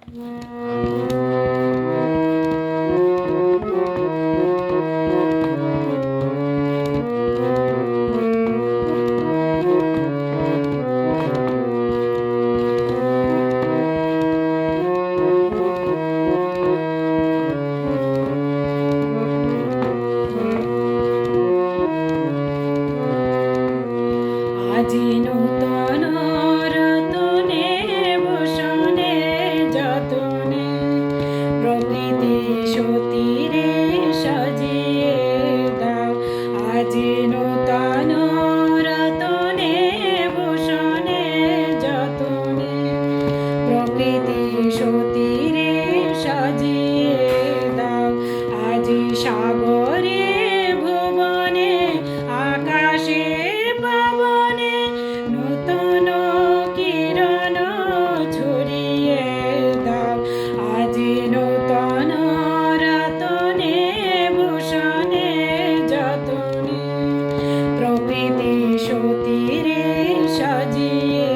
আজি নূতন রতনে বসনে যতনে প্রকৃতি সতীরে সাজিয়ে দাও। আজি নূতন রতনে বসনে যতনে প্রকৃতি সতীরে সাজিয়ে দাও। আজি সাগরে ভুবনে আকাশে পাবনে নূতন কিরণ ছড়িয়ে দাও। আজি নূতন রতনে ভূষণে যতনে প্রকৃতি সতীরে সাজিয়ে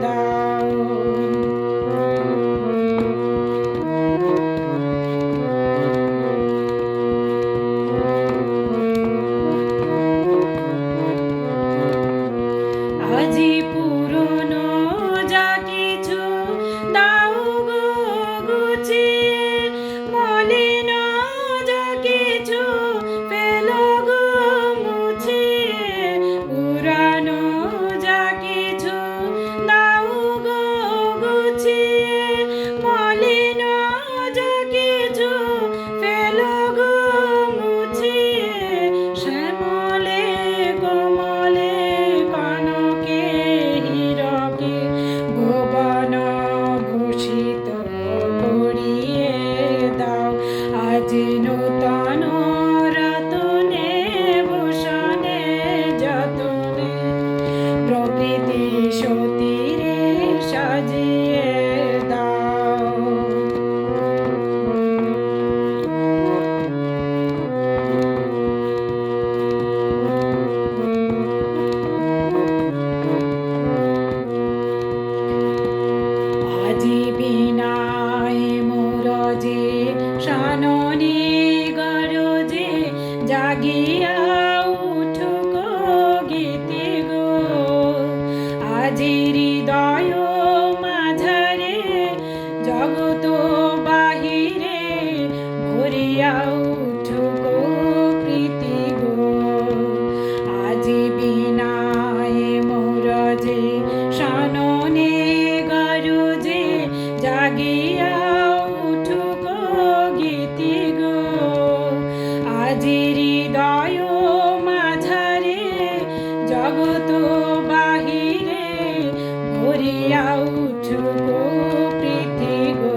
দাও। আজি পুরনো যা কিছু দাও গো গুছিয়ে, মলিন যা কিছু ফেলো গো মুছিয়ে। পুরানো যা কিছু দাও গো গুছিয়ে, মলিন যা কিছু ফেলো গো মুছিয়ে। শ্যামলে কমলে কনকে হীরকে ভুবন ভূষিত করিয়ে দাও। আজি নূতন রতনে ভূষণে যতনে প্রকৃতি সতীরে সাজিয়ে দাও। আজি বিনায় মোরজে শাননে গরজে জাগিয়া উঠুক গীতি গো। আজি হৃদয় মাঝারে জগত বাহিরে ভরিয়া উঠুক প্রীতি গো। আজি বিনায় মোরজে শাননে গরজে জাগিয়া উঠুক গীতি গো। আজি হৃদয় মাঝারে জগত বাহিরে ভরিয়া উঠুক প্রীতি গো।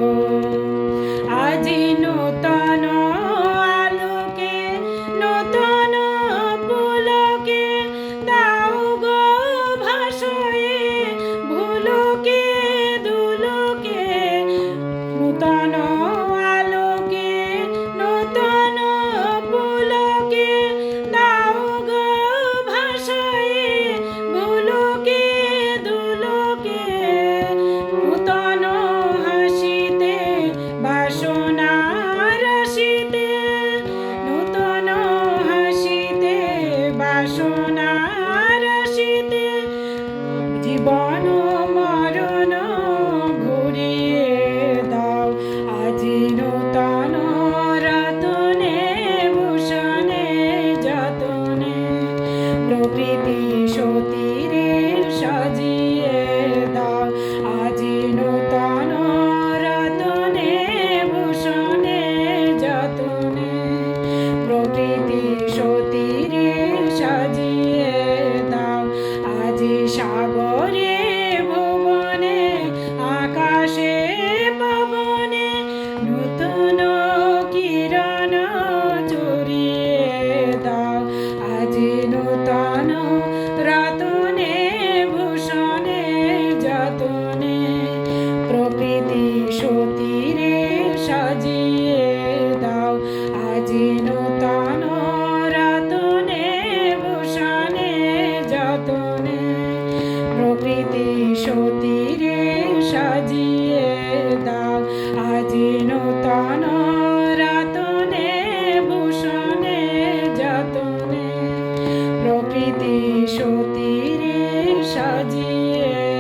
প্রকৃতি সতীরে সাজিয়ে